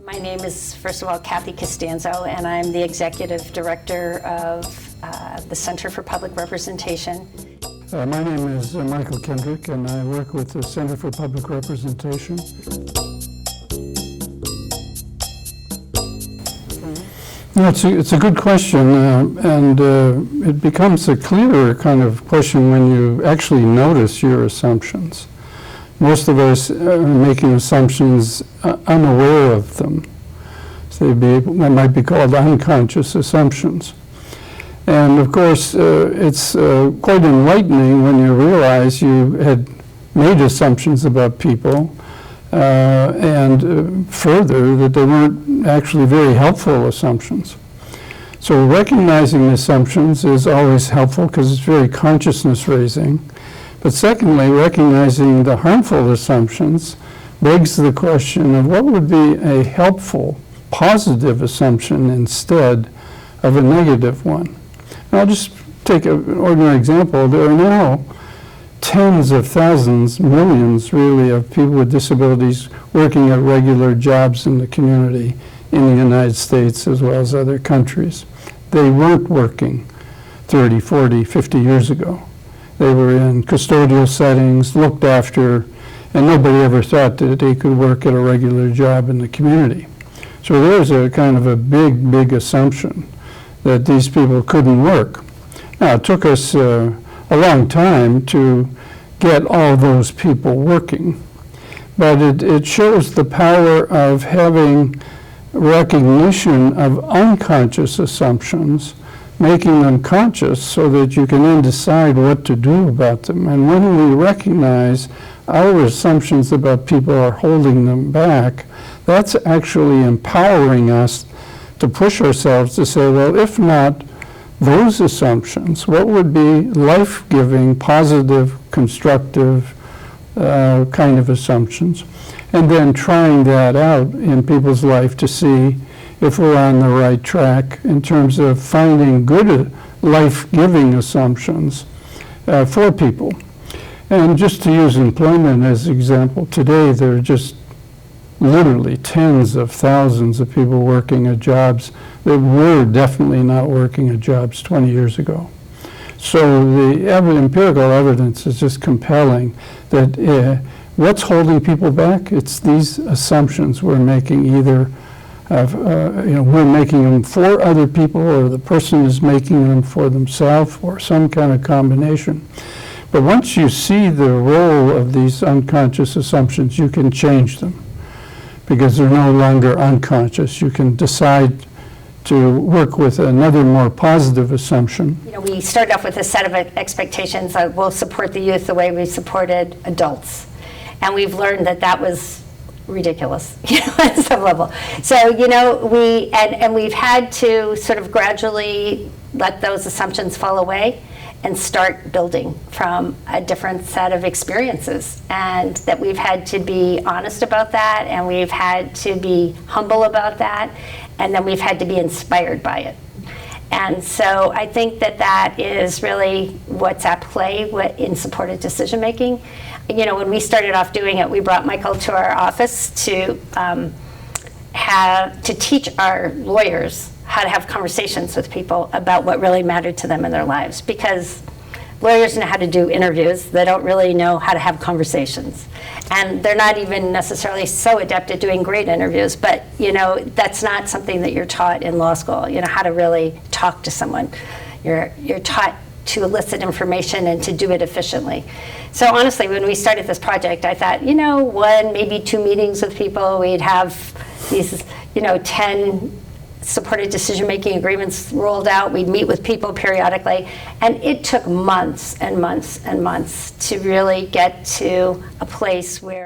My name is, first of all, Kathy Costanzo, and I'm the Executive Director of the Center for Public Representation. My name is Michael Kendrick, and I work with the Center for Public Representation. No, it's a good question, and it becomes a clearer kind of question when you actually notice your assumptions. Most of us are making assumptions unaware of them. So they might be called unconscious assumptions. And of course, it's quite enlightening when you realize you had made assumptions about people, and further, that they weren't actually very helpful assumptions. So recognizing assumptions is always helpful because it's very consciousness raising. But secondly, recognizing the harmful assumptions begs the question of what would be a helpful, positive assumption instead of a negative one. And I'll just take an ordinary example. There are now tens of thousands, millions really, of people with disabilities working at regular jobs in the community in the United States as well as other countries. They weren't working 30, 40, 50 years ago. They were in custodial settings, looked after, and nobody ever thought that they could work at a regular job in the community. So there's a kind of a big assumption that these people couldn't work. Now, it took us a long time to get all those people working, but it shows the power of having recognition of unconscious assumptions, making them conscious so that you can then decide what to do about them. And when we recognize our assumptions about people are holding them back, that's actually empowering us to push ourselves to say, well, if not those assumptions, what would be life-giving, positive, constructive kind of assumptions? And then trying that out in people's life to see if we're on the right track in terms of finding good life-giving assumptions for people. And just to use employment as an example, today there are just literally tens of thousands of people working at jobs that were definitely not working at jobs 20 years ago. So the empirical evidence is just compelling that what's holding people back? It's these assumptions we're making, either we're making them for other people, or the person is making them for themselves, or some kind of combination. But once you see the role of these unconscious assumptions, you can change them because they're no longer unconscious. You can decide to work with another more positive assumption. You know, we started off with a set of expectations that we'll support the youth the way we supported adults. And we've learned that that was ridiculous, at some level. So, we've had to sort of gradually let those assumptions fall away and start building from a different set of experiences. And that we've had to be honest about that, and we've had to be humble about that, and then we've had to be inspired by it. And so I think that that is really what's at play in supported decision making. When we started off doing it, we brought Michael to our office to teach our lawyers how to have conversations with people about what really mattered to them in their lives. Because lawyers know how to do interviews, they don't really know how to have conversations. And they're not even necessarily so adept at doing great interviews, but that's not something that you're taught in law school, how to really talk to someone. You're taught to elicit information and to do it efficiently. So honestly, when we started this project, I thought, one, maybe 2 meetings with people, we'd have these, 10 supported decision-making agreements rolled out. We'd meet with people periodically. And it took months and months and months to really get to a place where